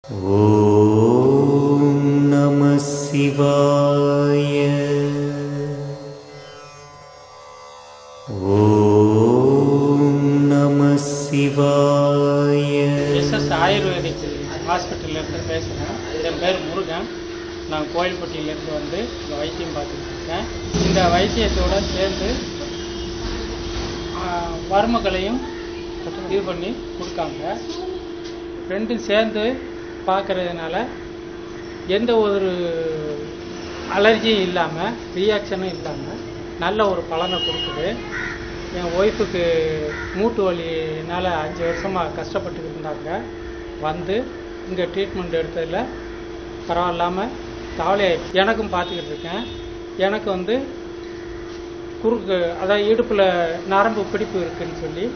ஓம் நம சிவாய. ஓம் நம சிவாய. எஸ்எஸ் ஆயுர்வேதிக் ஹாஸ்பிட்டல்லேருந்து பேசுகிறேன். என் பேர் முருகன். நான் கோயில்பட்டியிலேருந்து வந்து இந்த வைத்தியம் பார்த்துட்டு இருக்கேன். இந்த வைத்தியத்தோடு சேர்ந்து மருமகளையும் இது பண்ணி கொடுக்காங்க. ரெண்டும் சேர்ந்து பார்க்குறதுனால எந்த ஒரு அலர்ஜியும் இல்லாமல், ரியாக்ஷனும் இல்லாமல் நல்ல ஒரு பலனை கொடுக்குது. என் ஒய்ஃபுக்கு மூட்டு வலினால் 5 வருஷமாக கஷ்டப்பட்டு இருந்தாங்க. வந்து இங்கே ட்ரீட்மெண்ட் எடுத்ததில் பரவாயில்லாமல் கவலையாயிடுச்சு. எனக்கும் பார்த்துக்கிட்டு இருக்கேன். எனக்கு வந்து குறுக்கு, அதாவது இடுப்பில் நரம்பு பிடிப்பு இருக்குதுன்னு சொல்லி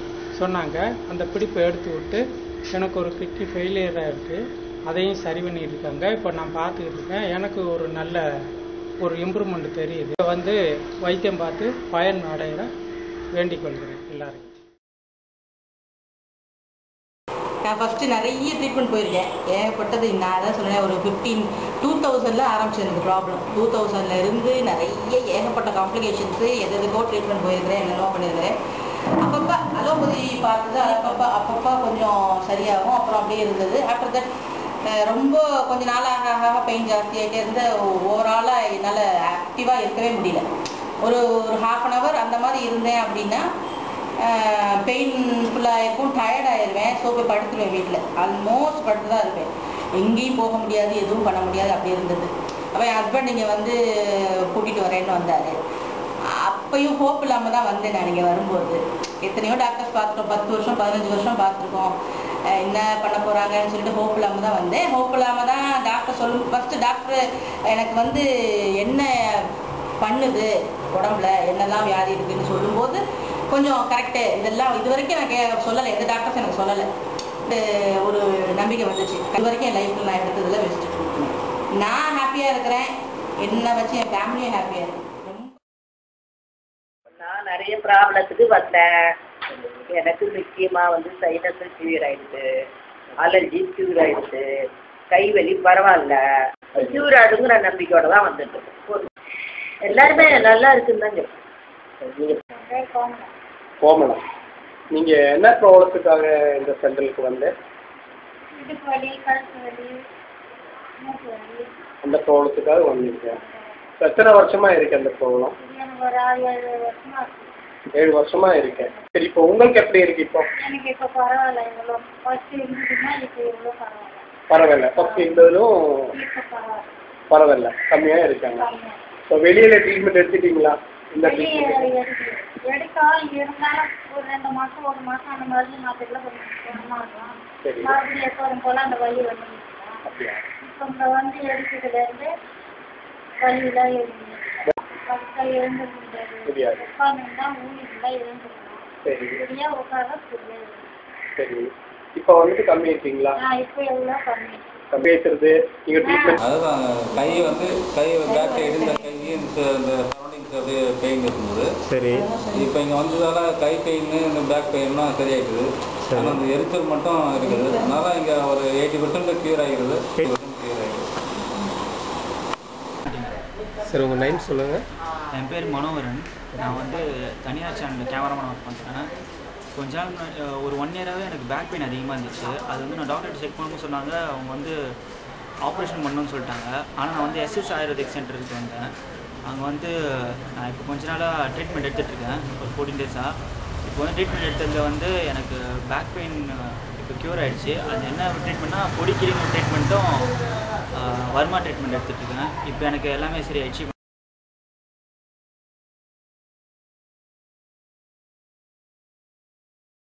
சொன்னாங்க. அந்த பிடிப்பை எடுத்து விட்டு எனக்கு ஒரு கிட்னி ஃபெயிலியராக இருக்குது. அதையும் சரி பண்ணிட்டு இருக்காங்க. இப்போ நான் பார்த்துக்கிட்டு இருக்கேன். எனக்கு ஒரு நல்ல ஒரு இம்ப்ரூவ்மெண்ட் தெரியுது. இப்போ வந்து வைத்தியம் பார்த்து பயன் அடைய வேண்டிக் கொள்கிறேன் எல்லாரையும். நான் ஃபஸ்ட்டு நிறைய ட்ரீட்மெண்ட் போயிருக்கேன். ஏகப்பட்டது. நான் அதான் சொன்னேன், ஒரு 2000 ஆரம்பிச்சது எனக்கு ப்ராப்ளம். 2000 இருந்து நிறைய ஏகப்பட்ட காம்ப்ளிகேஷன்ஸு எதுக்கோ ட்ரீட்மெண்ட் போயிருக்கிறேன், என்னென்னோ பண்ணியிருக்கிறேன். அப்பப்போ அலோபதி பார்த்தது அப்பப்போ கொஞ்சம் சரியாகும். அப்புறம் அப்படியே இருந்தது. ஆஃப்டர் தட் ரொம்ப கொஞ்ச நாள் ஆக பெயின் ஜாஸ்தியாகிட்டே இருந்து ஓவராலாக என்னால் ஆக்டிவாக இருக்கவே முடியல. ஒரு 1/2 hour அந்த மாதிரி இருந்தேன் அப்படின்னா பெயின்ஃபுல்லாக இருக்கும், டயர்டாகிடுவேன். ஸோ போய் படுத்துருவேன். வீட்டில் ஆல்மோஸ்ட் படுத்து தான் இருப்பேன். எங்கேயும் போக முடியாது, எதுவும் பண்ண முடியாது. அப்படி இருந்தது. அப்போ என் ஹஸ்பண்ட் இங்கே வந்து கூட்டிகிட்டு வரேன்னு வந்தார். அப்பையும் ஹோப் இல்லாமல் தான் வந்தேன். நான் இங்கே வரும்போது எத்தனையோ டாக்டர்ஸ் பார்த்துட்டோம். 10 வருஷம் 15 வருஷம் பார்த்துருக்கோம். என்ன பண்ண போகிறாங்கன்னு சொல்லிட்டு ஹோப் இல்லாமல் தான் வந்தேன். ஹோப் இல்லாமல் தான் டாக்டர் ஃபஸ்ட்டு டாக்டர் எனக்கு வந்து என்ன பண்ணுது உடம்புல, என்னெல்லாம் வியாதி இருக்குதுன்னு சொல்லும்போது கொஞ்சம் கரெக்டு. இதெல்லாம் இது வரைக்கும் நான் சொல்லலை, எந்த டாக்டர்ஸ் எனக்கு சொல்லலை. ஒரு நம்பிக்கை வந்துச்சு. இது வரைக்கும் என் லைஃப்பில் நான் எடுத்ததில் வச்சுட்டு இருக்கேன். நான் ஹாப்பியாக இருக்கிறேன். என்னை வச்சு என் ஃபேமிலியும் ஹாப்பியாக இருக்குது. நான் நிறைய ப்ராப்ளத்துக்கு வந்தேன். எனக்கு முக்கியமாக வந்து சைனஸ் க்யூர் ஆகிடுது, அலர்ஜி க்யூர் ஆகிடுது, கைவலி பரவாயில்ல, க்யூர் ஆகிடுங்கிற நம்பிக்கையோடு தான் வந்துட்டு எல்லாருமே நல்லா இருக்குன்னு. கோமலம், நீங்கள் என்ன ப்ராப்ளத்துக்காக இந்த சென்டருக்கு வந்து? இடுப்பு வலி, கழுத்து வலி, மூட்டு வலி. அந்த ப்ராப்ளத்துக்காக வந்தீங்க. எத்தனை வருஷமா இருக்கு அந்த ப்ராப்ளம்? எனக்கு ஒரு 7 வருஷமா இருக்கு. 7 வருஷமா இருக்கேன். சரி, இப்போ உங்களுக்கு எப்படி இருக்கு? இப்போ எனக்கு இப்போ பரவாயில்ல. இவ்வளோ ஃபர்ஸ்ட் இருந்ததுன்னா இப்போ இவ்வளோ பரவாயில்ல. பரவாயில்ல. ஃபர்ஸ்ட் இருந்ததும் இப்போ பரவாயில்ல, பரவாயில்ல, கம்மியாக இருக்காங்க. இப்போ வெளியில் ட்ரீட்மெண்ட் எடுத்துட்டீங்களா? இந்த ட்ரீட்மெண்ட் எடுக்கால் இருந்தாலும் ஒரு 2 மாதம் 1 மாதம் அந்த மாதிரி மாத்திரையில் கொஞ்சம் கஷ்டமாக இருக்கும். சரி, மறுபடியும் எப்போதும் போல் அந்த வலி வந்து அப்படியா? இப்போ இங்கே வந்து எடுத்ததுலேருந்து வலியெல்லாம் எழுந்து கரெக்டாக எழுந்து முடியாது. உட்காந்துருந்தா ஊழியெல்லாம் எழுந்துருக்கணும். சரி சரியா உட்கார புரியாது. சரி, இப்போ வந்துட்டு கம்மி ஆயிட்டீங்களா? இப்போ எவ்வளோ கம்மி கம்மி ஆயிடுறது. நீங்கள் ட்ரீட்மெண்ட் அதுதான் கை பேக் சைடு இந்த கை இந்த சரௌண்டிங்ஸ் அப்படியே பெயின் இருந்தது. சரி, இப்போ இங்கே வந்ததால கை பெயின் இந்த பேக் பெயின்லாம் சரியாயிடுது. ஆனால் அந்த எரிச்சல் மட்டும் இருக்குது. அதனால இங்கே ஒரு 80% க்யூர் ஆகிடுது. 80% க்யூர் ஆகிடுது. சரி, உங்கள் நேம் சொல்லுங்கள். என் பேர் மனோகரன். நான் வந்து தனியார் சேனலில் கேமராமேன் ஒர்க் பண்ணுறேன். கொஞ்ச நாள் முன்னாடி ஒரு 1 year-ஆகவே எனக்கு பேக் பெயின் அதிகமாக இருந்துச்சு. அது வந்து நான் டாக்டர்கிட்ட செக் பண்ணும்போது சொன்னாங்க, அவங்க வந்து ஆப்ரேஷன் பண்ணணும்னு சொல்லிட்டாங்க. ஆனால் நான் வந்து எஸ்எஸ் ஆயுர்வேதிக் சென்டருக்கு வந்தேன். அங்கே வந்து நான் இப்போ கொஞ்ச நாளாக ட்ரீட்மெண்ட் எடுத்துகிட்ருக்கேன். ஒரு 14 days-ஆக. இப்போ வந்து ட்ரீட்மெண்ட் எடுத்ததில் வந்து எனக்கு பேக் பெயின் இப்போ க்யூர் ஆகிடுச்சு. அது என்ன ட்ரீட்மெண்ட்னா பொடிக்கிரிங் ட்ரீட்மெண்ட்டும் வர்மா ட்ரீட்மெண்ட் எடுத்துகிட்ருக்கேன். இப்போ எனக்கு எல்லாமே சரியாயிடுச்சு.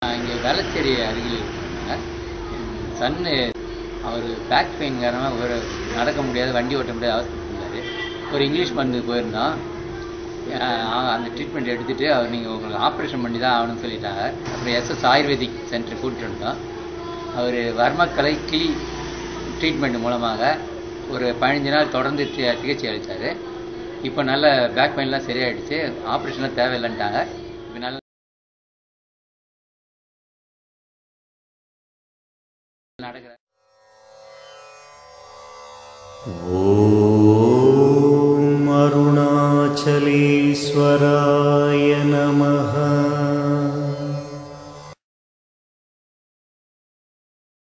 இங்கே வேளச்சேரி அருகில் இருக்காங்க. சன்னு அவர் பேக் பெயின் காரணமாக ஒரு நடக்க முடியாது, வண்டி ஓட்ட முடியாது அவசரப்பட்டிருந்தார். ஒரு இங்கிலீஷ் மருந்து போயிருந்தோம். அந்த ட்ரீட்மெண்ட் எடுத்துகிட்டு அவர் நீங்கள் உங்களுக்கு ஆப்ரேஷன் பண்ணி தான் ஆகணும்னு சொல்லிட்டாங்க. அப்புறம் எஸ்எஸ் ஆயுர்வேதிக் சென்டர் கூட்டிகிட்டு வந்தோம். அவர் வர்மக்கலை கிளி ட்ரீட்மெண்ட் மூலமாக ஒரு 15 நாள் தொடர்ந்து சிகிச்சை அளித்தார். இப்போ நல்ல பேக் பெயின்லாம் சரியாயிடுச்சு. ஆப்ரேஷன்லாம் தேவையில்லைன்ட்டாங்க. இப்போ நல்ல நடக்கிற ஓம் அருணாச்சலேஸ்வராய நமஹ.